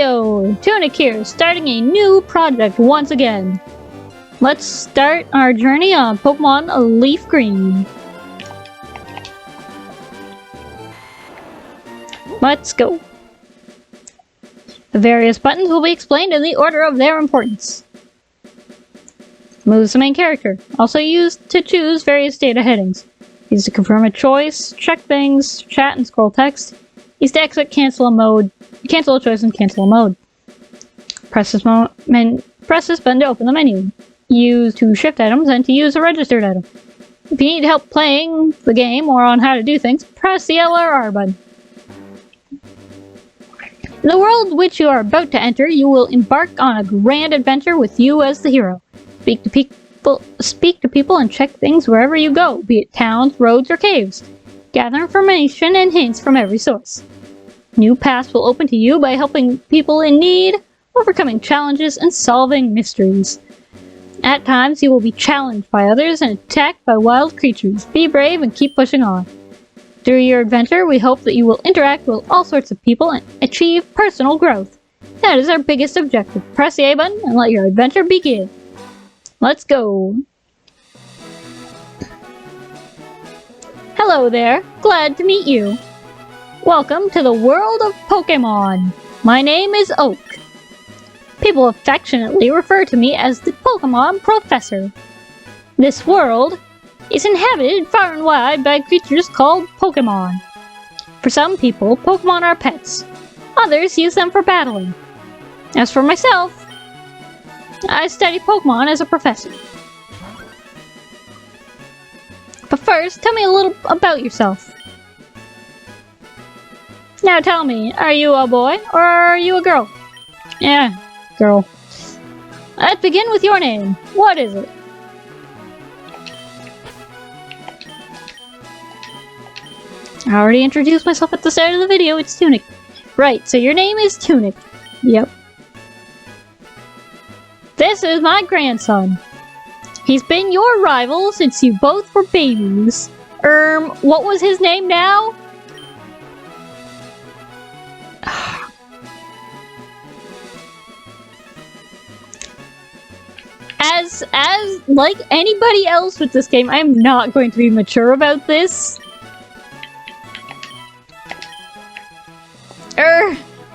Heyo! Tunic here, starting a new project once again. Let's start our journey on Pokemon Leaf Green. Let's go. The various buttons will be explained in the order of their importance. Moves the main character. Also used to choose various data headings. Used to confirm a choice, check things, chat and scroll text. Used to exit, cancel a mode, cancel a choice and cancel a mode. Press this button to open the menu. Use to shift items and to use a registered item. If you need help playing the game or on how to do things, press the L or R button. In the world which you are about to enter, you will embark on a grand adventure with you as the hero. Speak to people and check things wherever you go, be it towns, roads, or caves. Gather information and hints from every source. New paths will open to you by helping people in need, overcoming challenges, and solving mysteries. At times, you will be challenged by others and attacked by wild creatures. Be brave and keep pushing on. Through your adventure, we hope that you will interact with all sorts of people and achieve personal growth. That is our biggest objective. Press the A button and let your adventure begin. Let's go. Hello there. Glad to meet you. Welcome to the world of Pokemon. My name is Oak. People affectionately refer to me as the Pokemon Professor. This world is inhabited far and wide by creatures called Pokemon. For some people, Pokemon are pets. Others use them for battling. As for myself, I study Pokemon as a professor. But first, tell me a little about yourself. Now tell me, are you a boy or are you a girl? Yeah, girl. Let's begin with your name. What is it? I already introduced myself at the start of the video. It's Tunic. Right, so your name is Tunic. Yep. This is my grandson. He's been your rival since you both were babies. What was his name now? As like anybody else with this game, I'm not going to be mature about this.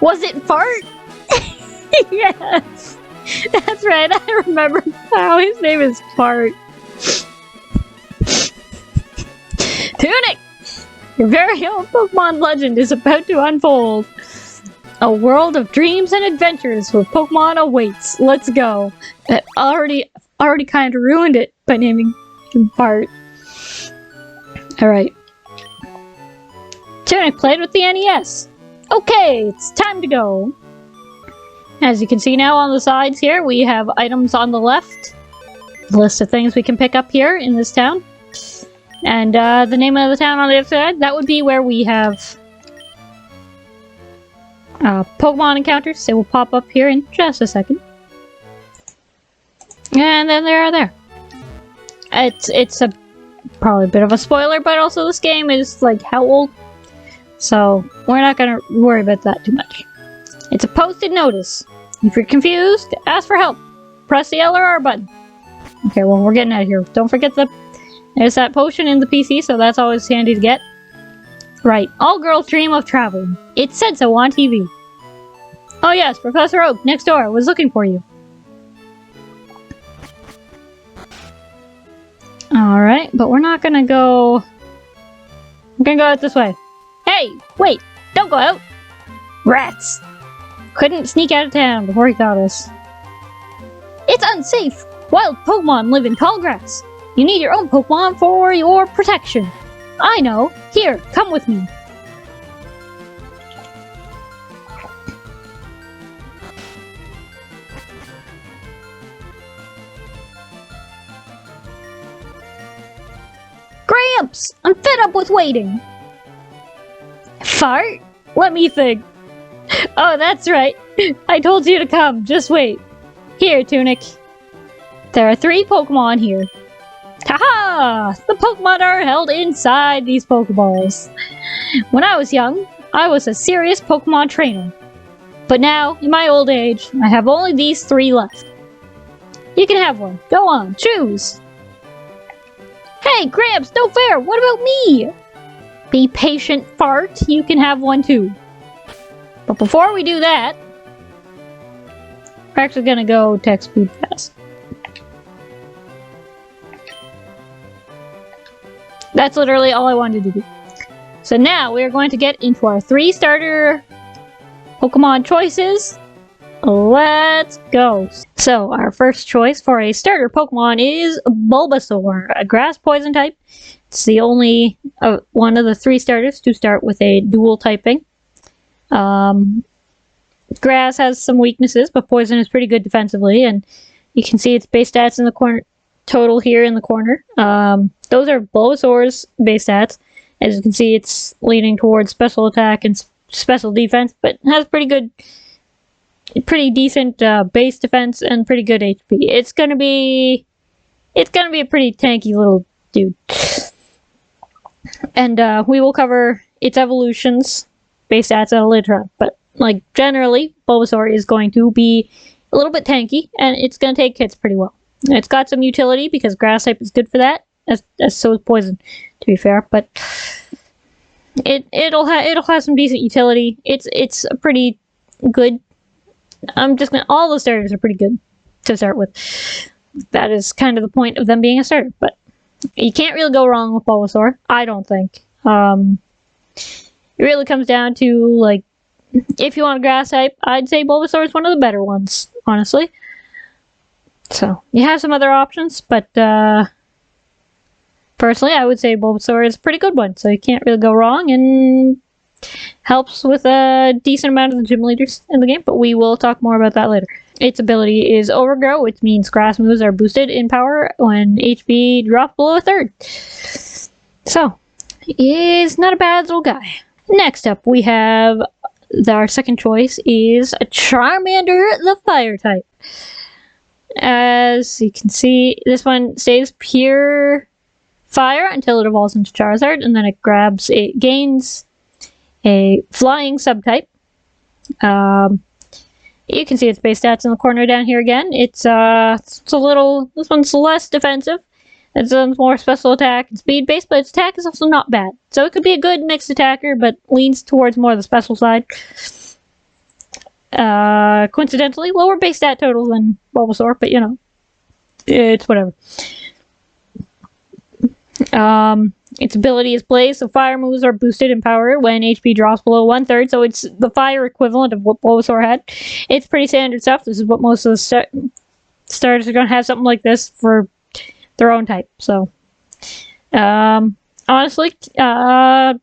Was it Fart? Yes. That's right, I remember how his name is Fart. Tunic! Your very own Pokemon legend is about to unfold. A world of dreams and adventures with Pokemon awaits. Let's go. That already kind of ruined it by naming him Fart. Alright. Tunic played with the NES. Okay, it's time to go. As you can see now on the sides here, we have items on the left. A list of things we can pick up here in this town. And the name of the town on the other side, that would be where we have Pokemon encounters. They will pop up here in just a second. And then they're there. It's probably a bit of a spoiler, but also this game is like how old? So we're not gonna worry about that too much. It's a posted notice. If you're confused, ask for help. Press the L or R button. Okay, well, we're getting out of here. Don't forget there's that potion in the PC, so that's always handy to get. Right, all girls dream of traveling. It said so on TV. Oh yes, Professor Oak, next door, was looking for you. Alright, but we're not gonna go... We're gonna go out this way. Hey, wait, don't go out! Rats! Couldn't sneak out of town before he caught us. It's unsafe! Wild Pokemon live in tall grass. You need your own Pokemon for your protection. I know. Here, come with me. Gramps! I'm fed up with waiting. Fart? Let me think. Oh, that's right. I told you to come. Just wait. Here, Tunic. There are 3 Pokemon here. Haha! The Pokemon are held inside these Pokeballs. When I was young, I was a serious Pokemon trainer. But now, in my old age, I have only these 3 left. You can have one. Go on, choose. Hey, Gramps, no fair. What about me? Be patient, Fart. You can have one too. But before we do that, we're actually gonna go tech speed fast. That's literally all I wanted to do. So now we're going to get into our 3 starter Pokemon choices. Let's go. So our first choice for a starter Pokemon is Bulbasaur, a grass poison type. It's the only one of the 3 starters to start with a dual typing. Grass has some weaknesses, but poison is pretty good defensively, and you can see its base stats in the corner, total here in the corner. Those are Bulbasaur's base stats. As you can see, it's leaning towards special attack and special defense, but has pretty decent base defense and pretty good HP. It's gonna be a pretty tanky little dude. And we will cover its evolutions, base stats at a later on. But like generally, Bulbasaur is going to be a little bit tanky, and it's gonna take hits pretty well. It's got some utility because grass type is good for that, as so is poison, to be fair. But it'll have some decent utility. It's a pretty good. All the starters are pretty good to start with. That is kind of the point of them being a starter. But you can't really go wrong with Bulbasaur, I don't think. It really comes down to, like, if you want a grass type, I'd say Bulbasaur is one of the better ones, honestly. So, you have some other options, but personally, I would say Bulbasaur is a pretty good one, so you can't really go wrong, and helps with a decent amount of the gym leaders in the game, but we will talk more about that later. Its ability is Overgrow, which means grass moves are boosted in power when HP drops below a third. So, he's not a bad little guy. Next up, we have our second choice is a Charmander, the fire type. As you can see, this one stays pure fire until it evolves into Charizard, and then it gains a flying subtype. You can see its base stats in the corner down here again. It's this one's less defensive. It's more special attack and speed based, but its attack is also not bad. So it could be a good mixed attacker, but leans towards more the special side. Coincidentally, lower base stat total than Bulbasaur, but you know, it's whatever. Its ability is Blaze, so fire moves are boosted in power when HP drops below 1/3, so it's the fire equivalent of what Bulbasaur had. It's pretty standard stuff. This is what most of the starters are going to have, something like this for their own type. So, honestly, I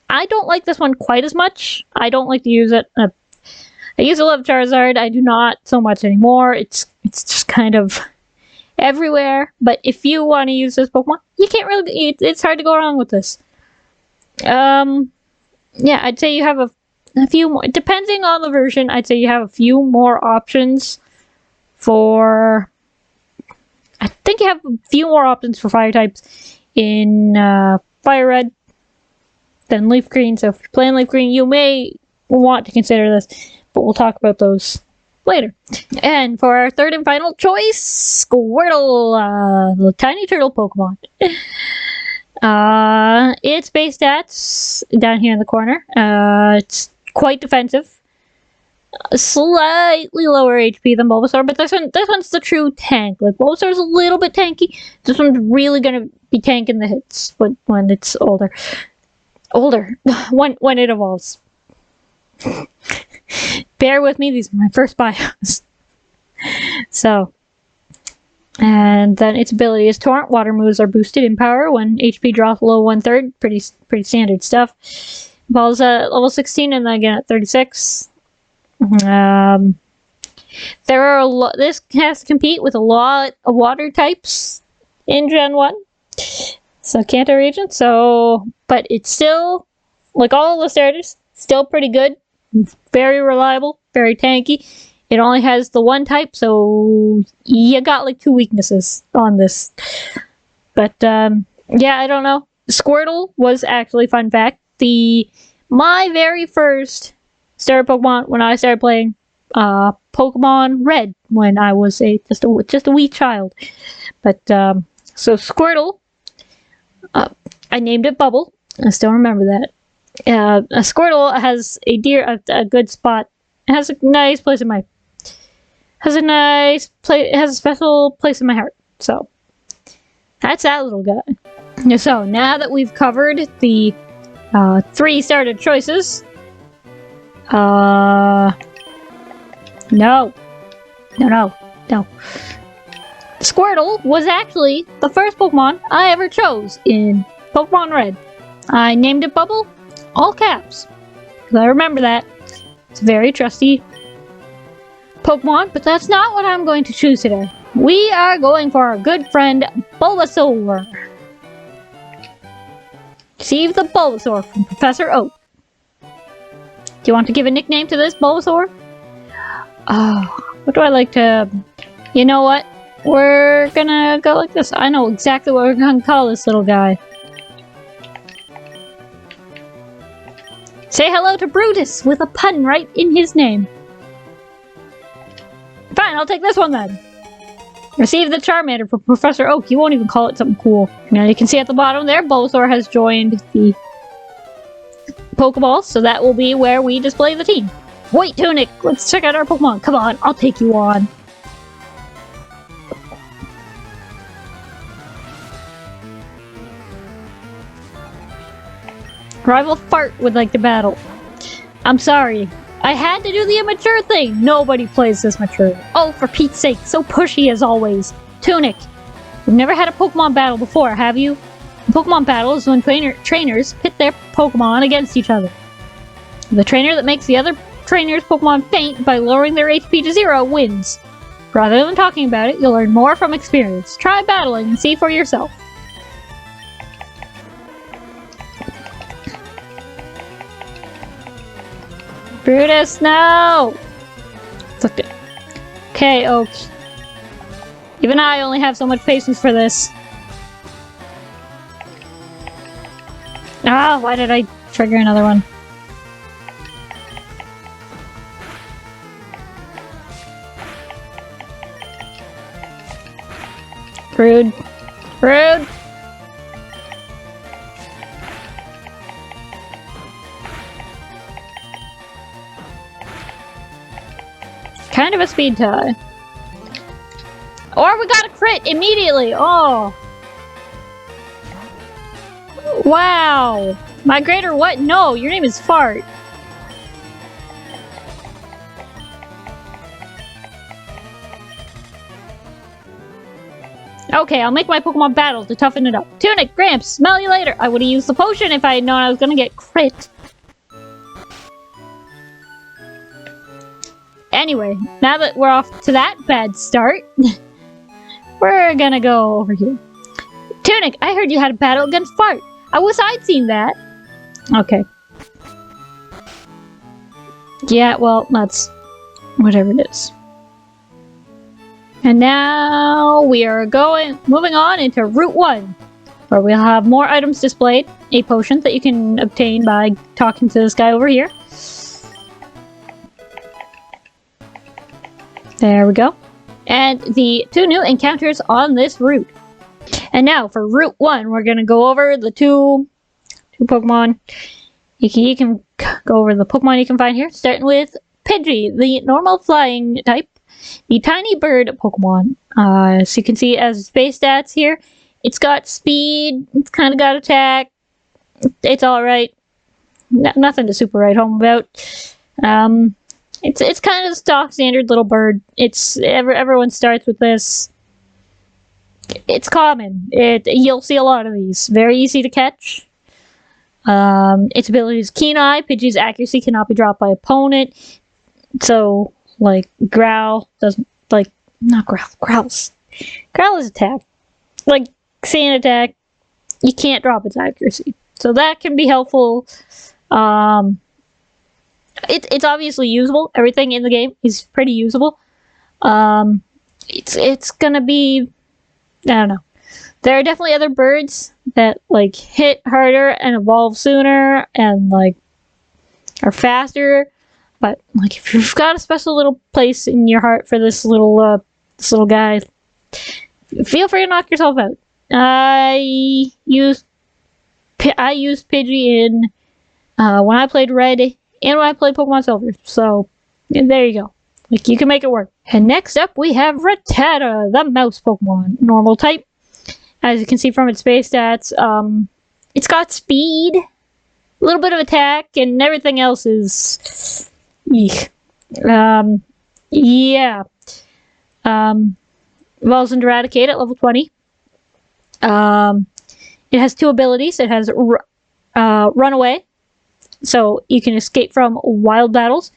don't like this one quite as much. I don't like to use it. I used to love Charizard. I do not so much anymore. It's just kind of everywhere. But if you want to use this Pokemon, you can't really. It's hard to go wrong with this. Yeah, I'd say you have a few more. Depending on the version, I'd say you have a few more options for. I think you have a few more options for fire types in Fire Red than Leaf Green. So if you're playing Leaf Green, you may want to consider this, but we'll talk about those later. And for our third and final choice, Squirtle, the tiny turtle Pokemon. Its base stats down here in the corner. It's quite defensive. Slightly lower HP than Bulbasaur, but this one's the true tank. Like Bulbasaur's a little bit tanky. This one's really gonna be tanking the hits when it's older. When it evolves. Bear with me, these are my first bios. So, and then its ability is Torrent. Water moves are boosted in power when HP drops below 1/3. Pretty standard stuff. Evolves at level 16 and then again at 36. There are this has to compete with a lot of water types in Gen 1. So Kanto region. So, but it's still, like all the starters, still pretty good. Very reliable, very tanky. It only has the one type, so you got like 2 weaknesses on this. But yeah, I don't know. Squirtle was actually, fun fact, my very first started Pokemon when I started playing Pokemon Red when I was just a wee child. But so Squirtle, I named it Bubble. I still remember that. A Squirtle has a good spot. It has a nice place in my has a special place in my heart. So that's that little guy. So now that we've covered the 3 starter choices, no. Squirtle was actually the first Pokemon I ever chose in Pokemon Red. I named it Bubble, all caps, because I remember that. It's a very trusty Pokemon, but that's not what I'm going to choose today. We are going for our good friend Bulbasaur. Receive the Bulbasaur from Professor Oak. Do you want to give a nickname to this Bulbasaur? What do I like to... You know what? We're gonna go like this. I know exactly what we're gonna call this little guy. Say hello to Brutus with a pun right in his name. Fine, I'll take this one then. Receive the Charmander from Professor Oak. You won't even call it something cool. Now you can see at the bottom there, Bulbasaur has joined the Pokeballs, so that will be where we display the team. Wait, Tunic, let's check out our Pokemon. Come on, I'll take you on. Rival Fart would like to battle. I'm sorry. I had to do the immature thing. Nobody plays this mature. Oh, for Pete's sake, so pushy as always. Tunic, you've never had a Pokemon battle before, have you? A Pokemon battle is when trainers pit their Pokemon against each other. The trainer that makes the other trainer's Pokemon faint by lowering their HP to 0 wins. Rather than talking about it, you'll learn more from experience. Try battling and see for yourself. Brutus, no! Look at... Okay, Oak. Even I only have so much patience for this. Ah, why did I trigger another one? Rude. Rude! Kind of a speed tie. Or we got a crit immediately! Oh! Wow! Migrator what? No, your name is Fart. Okay, I'll make my Pokemon battle to toughen it up. Tunic, Gramps, smell you later! I would've used the potion if I had known I was gonna get crit. Anyway, now that we're off to that bad start, we're gonna go over here. Tunic, I heard you had a battle against Fart. I wish I'd seen that. Okay. Yeah, well, that's whatever it is. And now we are moving on into Route 1, where we'll have more items displayed. A potion that you can obtain by talking to this guy over here. There we go. And the 2 new encounters on this route. And now for Route 1, we're going to go over the two Pokemon. You can go over the Pokemon you can find here, starting with Pidgey, the normal flying type, the tiny bird Pokemon. So you can see as base stats here, it's got speed, it's kind of got attack, it's alright. Nothing to super write home about. It's kind of a stock standard little bird. Everyone starts with this. It's common. You'll see a lot of these. Very easy to catch. Its ability is Keen Eye. Pidgey's accuracy cannot be dropped by opponent. So, like, Growl doesn't, like, not Growl, Growl's. Growl is attack. Like, Sand Attack, you can't drop its accuracy. So that can be helpful. It's obviously usable. Everything in the game is pretty usable. It's gonna be, I don't know. There are definitely other birds that like hit harder and evolve sooner and like are faster. But like, if you've got a special little place in your heart for this little guy, feel free to knock yourself out. I used Pidgey in when I played Red and when I played Pokemon Silver. So there you go. Like, you can make it work. And next up, we have Rattata, the mouse Pokemon. Normal type. As you can see from its base stats, it's got speed, a little bit of attack, and everything else is... Eek. Yeah. Evolves into Eradicate at level 20. It has 2 abilities. It has Runaway, so you can escape from wild battles.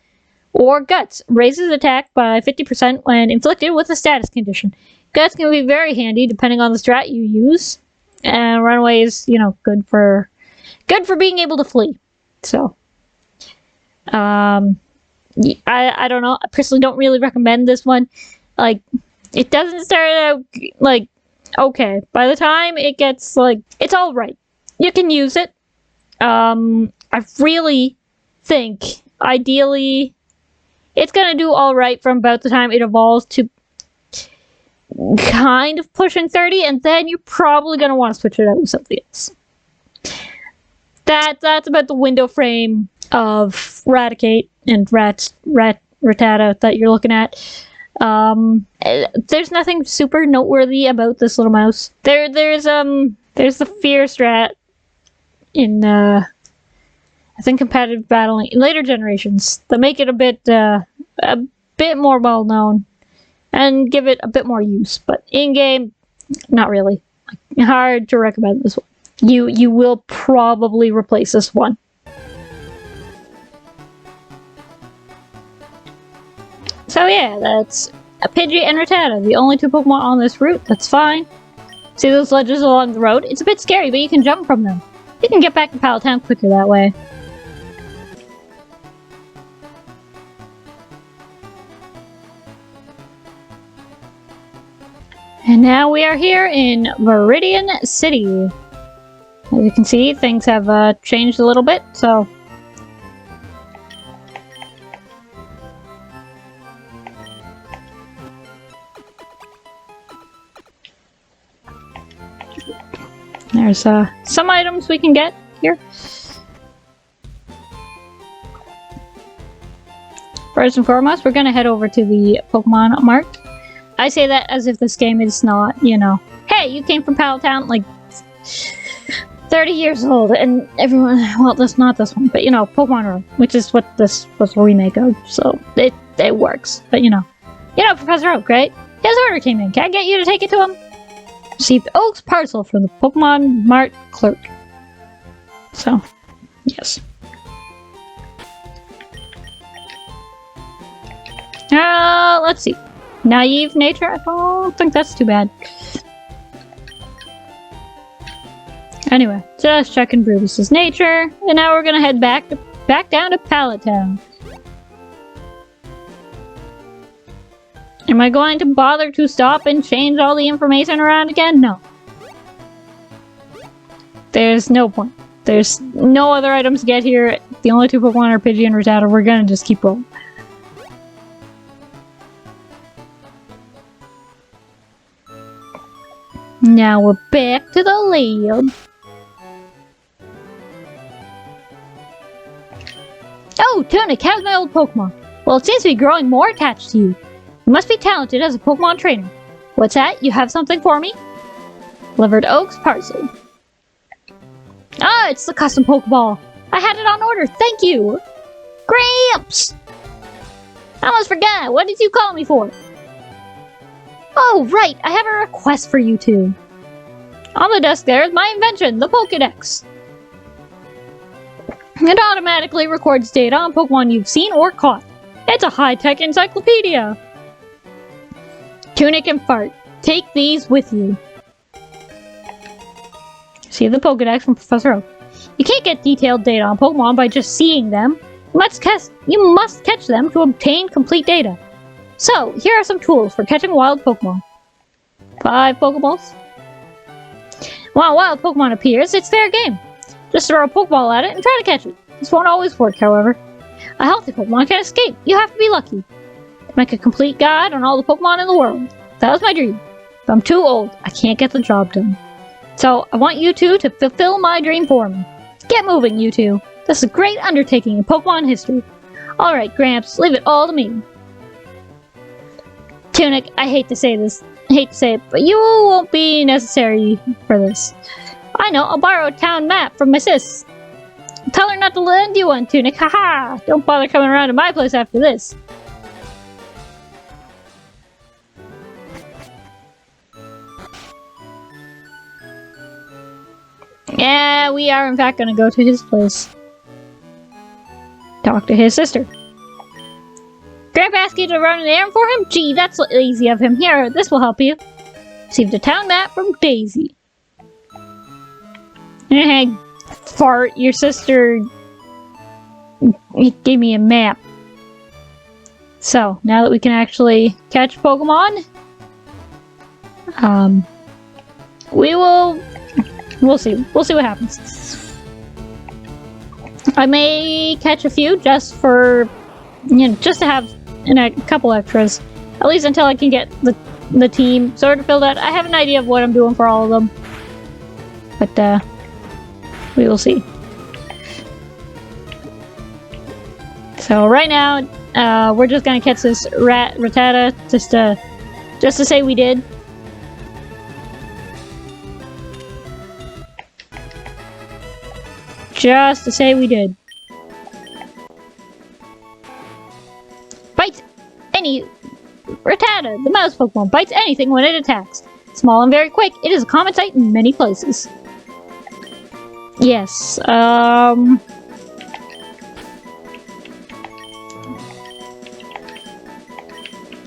Or Guts, raises attack by 50% when inflicted with a status condition. Guts can be very handy depending on the strat you use. And Runaway is, good for being able to flee. So, I don't know. I personally don't really recommend this one. Like, it doesn't start out, like, okay. By the time it gets, like, it's alright. You can use it. I really think, ideally, it's gonna do alright from about the time it evolves to kind of pushing 30, and then you're probably gonna want to switch it out with something else. That's about the window frame of Eradicate and Rattata that you're looking at. There's nothing super noteworthy about this little mouse. There's the fear strat in I think competitive battling in later generations that make it a bit more well known and give it a bit more use. But in game, not really. Hard to recommend this one. You will probably replace this one. So yeah, that's a Pidgey and Rattata, the only 2 Pokemon on this route. That's fine. See those ledges along the road? It's a bit scary, but you can jump from them. You can get back to Pallet Town quicker that way. And now we are here in Meridian City. As you can see, things have changed a little bit, so... There's some items we can get here. First and foremost, we're gonna head over to the Pokemon Mart. I say that as if this game is not, hey, you came from Pallet Town, like, 30 years old, and everyone, well, that's not this one, but, Pokemon Road, which is what this was a remake of, so it works. But, Professor Oak, right? His order came in. Can I get you to take it to him? Received Oak's parcel from the Pokemon Mart clerk. So, yes. Let's see. Naive nature? I don't think that's too bad. Anyway, just checking Brutus's nature, and now we're gonna head back down to Pallet Town. Am I going to bother to stop and change all the information around again? No. There's no point. There's no other items to get here. The only 2 Pokemon are Pidgey and Rattata. We're gonna just keep rolling. Now we're back to the lab. Oh, Tunic, how's my old Pokemon? Well, it seems to be growing more attached to you. You must be talented as a Pokemon trainer. What's that? You have something for me? Delivered Oak's parcel. Ah, it's the custom Pokeball. I had it on order. Thank you. Gramps! I almost forgot. What did you call me for? Oh, right. I have a request for you two. On the desk there is my invention, the Pokédex. It automatically records data on Pokemon you've seen or caught. It's a high-tech encyclopedia. Tunic and Fart, take these with you. See the Pokédex from Professor Oak. You can't get detailed data on Pokemon by just seeing them. You must catch them to obtain complete data. So, here are some tools for catching wild Pokemon. 5 Pokeballs. When a wild Pokemon appears, it's fair game. Just throw a Pokeball at it and try to catch it. This won't always work, however. A healthy Pokemon can escape. You have to be lucky. To make a complete guide on all the Pokemon in the world. That was my dream. But I'm too old. I can't get the job done. So I want you two to fulfill my dream for me. Get moving, you two. This is a great undertaking in Pokemon history. Alright, Gramps, leave it all to me. Tunic, I hate to say it, but you won't be necessary for this. I know, I'll borrow a town map from my sis. Tell her not to lend you one, Tunic, haha! Don't bother coming around to my place after this. Yeah, we are in fact gonna go to his place. Talk to his sister. Grandpa asked you to run an errand for him? Gee, that's lazy of him. Here, this will help you. Received a town map from Daisy. Hey, fart, your sister gave me a map. So, now that we can actually catch Pokemon, we'll see what happens. I may catch a few just for, just to have a couple extras. At least until I can get the team sort of filled out. I have an idea of what I'm doing for all of them. But, we will see. So right now, we're just gonna catch this Rattata just to say we did. Just to say we did. Bites any Rattata, the mouse Pokemon, bites anything when it attacks. Small and very quick, it is a common sight in many places. Yes,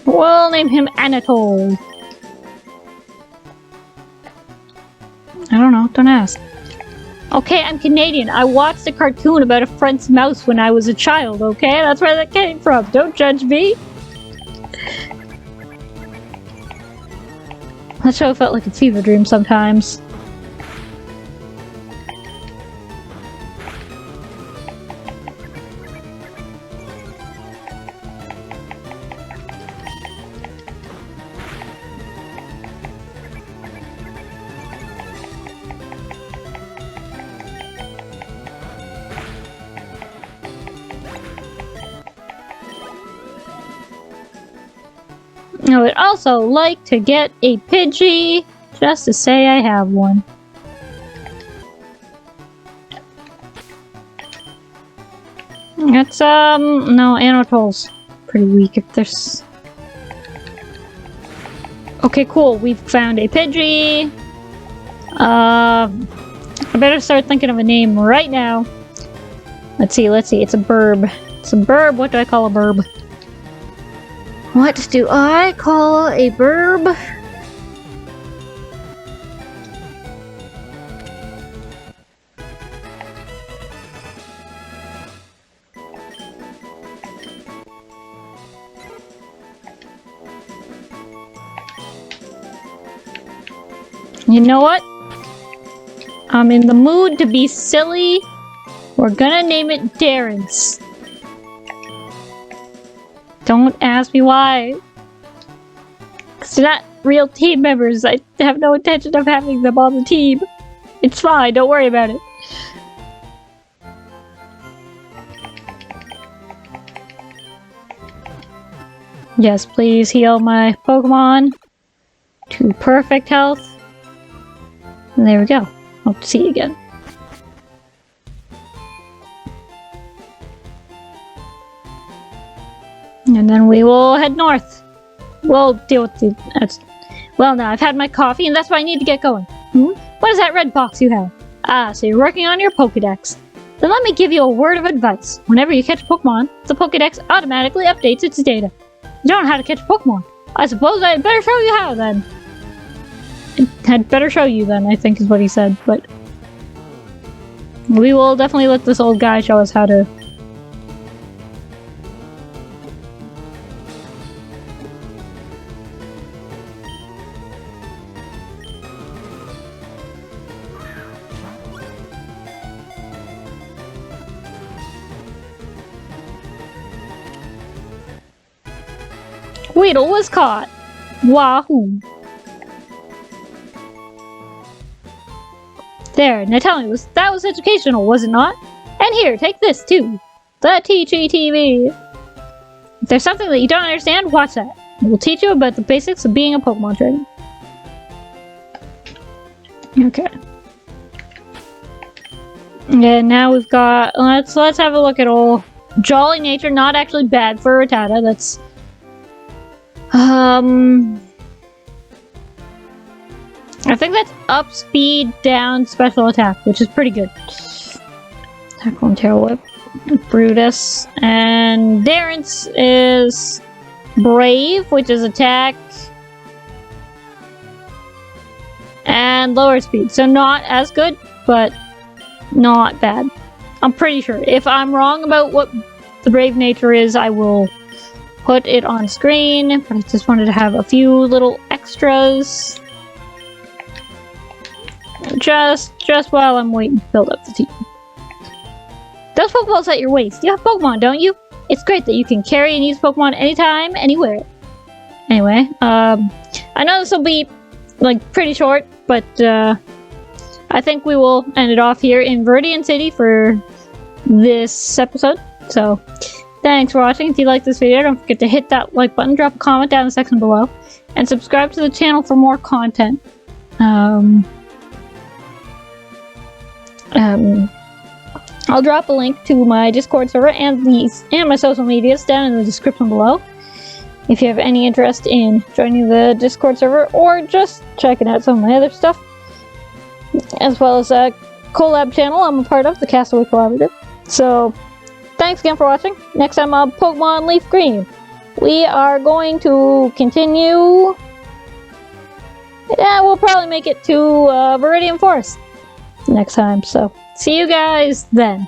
we'll name him Anatole. I don't know, don't ask. Okay, I'm Canadian. I watched a cartoon about a French mouse when I was a child, okay? That's where that came from. Don't judge me. That show felt like a fever dream sometimes. I would also like to get a Pidgey, just to say I have one. It's, no, Anatole's pretty weak if there's... Okay, cool, we've found a Pidgey. I better start thinking of a name right now. Let's see, it's a burb. It's a burb, what do I call a burb? What do I call a burb? You know what? I'm in the mood to be silly. We're gonna name it Darren's. Don't ask me why. Because they're not real team members. I have no intention of having them on the team. It's fine, don't worry about it. Yes, please heal my Pokemon to perfect health. And there we go. Hope to see you again. And then we will head north. We'll deal with the... well, now I've had my coffee and that's why I need to get going. What is that red box you have? Ah, so you're working on your Pokedex. Then let me give you a word of advice. Whenever you catch a Pokemon, the Pokedex automatically updates its data. You don't know how to catch a Pokemon. I suppose I'd better show you how then. I'd better show you then, I think is what he said, but... we will definitely let this old guy show us how to... Weedle was caught. Wahoo. There, now tell me, that was educational, was it not? And here, take this too. The TGTV. If there's something that you don't understand, watch that. It will teach you about the basics of being a Pokemon trainer. Okay. And now we've got, let's have a look at all. Jolly nature, not actually bad for Rattata. That's I think that's up speed, down special attack, which is pretty good. Attack on Tail Whip. Brutus. And Darren's is Brave, which is attack. And lower speed. So not as good, but not bad. I'm pretty sure. If I'm wrong about what the Brave nature is, I will put it on screen. But I just wanted to have a few little extras. Just while I'm waiting to build up the team. Those Pokeballs at your waist. You have Pokemon, don't you? It's great that you can carry and use Pokemon anytime, anywhere. Anyway, I know this will be, like, pretty short, but, I think we will end it off here in Viridian City for this episode. So, thanks for watching. If you like this video, don't forget to hit that like button, drop a comment down in the section below, and subscribe to the channel for more content. I'll drop a link to my Discord server and my social medias down in the description below. If you have any interest in joining the Discord server or just checking out some of my other stuff, as well as a collab channel I'm a part of, the Castaway Collaborative. So, thanks again for watching. Next time on Pokemon Leaf Green, we are going to continue. Yeah, we'll probably make it to Viridian Forest next time. So, see you guys then.